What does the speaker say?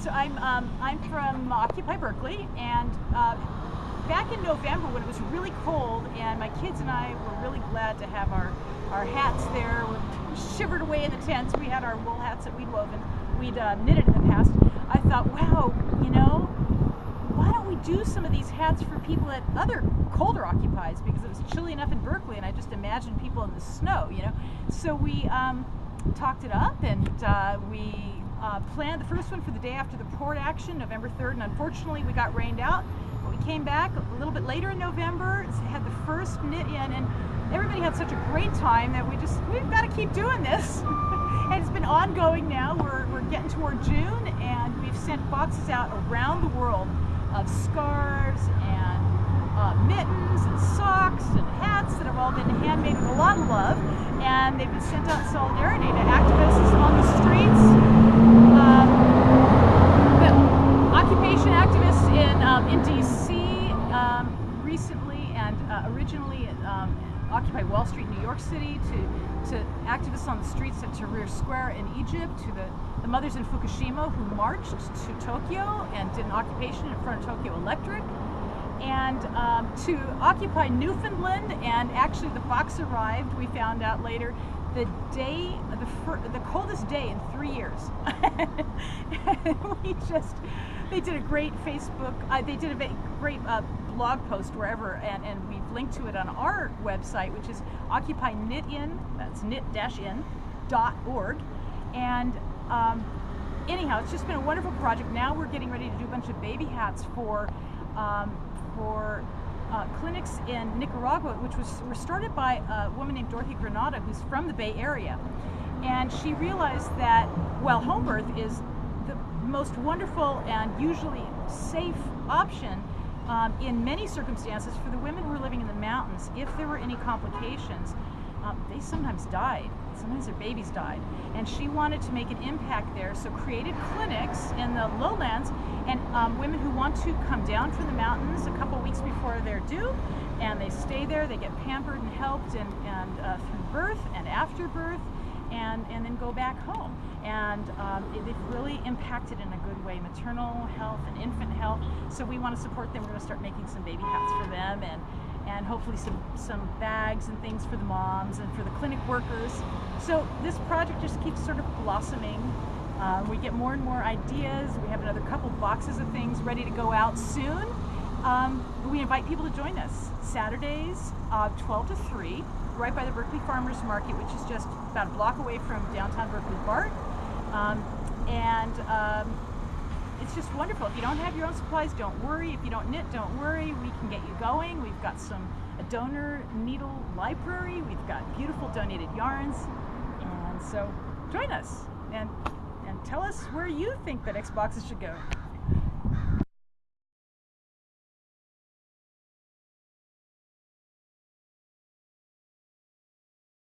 So I'm from Occupy Berkeley, and back in November when it was really cold, and my kids and I were really glad to have our hats there. We shivered away in the tents. We had our wool hats that we'd woven, we'd knitted in the past. I thought, wow, you know, why don't we do some of these hats for people at other colder occupies, because it was chilly enough in Berkeley, and I just imagined people in the snow, you know. So we talked it up, and we planned the first one for the day after the port action, November 3rd, and unfortunately we got rained out. But we came back a little bit later in November, had the first knit in, and everybody had such a great time that we've got to keep doing this. And it's been ongoing now. We're getting toward June, and we've sent boxes out around the world of scarves and mittens and socks and hats that have all been handmade with a lot of love, and they've been sent out in solidarity to activists on the streets, occupation activists in DC recently, and originally Occupy Wall Street, New York City, to activists on the streets at Tahrir Square in Egypt, to the mothers in Fukushima who marched to Tokyo and did an occupation in front of Tokyo Electric, and to Occupy Newfoundland. And actually the box arrived, we found out later, the coldest day in 3 years. They did a great Facebook, they did a great blog post wherever, and we've linked to it on our website, which is Occupy Knit In, that's knit-in.org. And anyhow, it's just been a wonderful project. Now we're getting ready to do a bunch of baby hats for clinics in Nicaragua, which were started by a woman named Dorothy Granada, who's from the Bay Area. And she realized that, well, home birth is the most wonderful and usually safe option in many circumstances for the women who are living in the mountains. If there were any complications, they sometimes died. Sometimes their babies died. And she wanted to make an impact there, so created clinics in the lowlands, and women who want to come down from the mountains a couple weeks before they're due, and they stay there, they get pampered and helped and through birth and after birth, and then go back home. And they've really impacted in a good way maternal health and infant health. So we want to support them. We're going to start making some baby hats for them, and hopefully some bags and things for the moms and for the clinic workers. So this project just keeps sort of blossoming. We get more and more ideas. We have another couple boxes of things ready to go out soon. We invite people to join us Saturdays, 12 to 3, right by the Berkeley Farmers Market, which is just about a block away from downtown Berkeley BART. It's just wonderful. If you don't have your own supplies, don't worry. If you don't knit, don't worry. We can get you going. We've got a donor needle library. We've got beautiful donated yarns. And so join us and tell us where you think the next boxes should go.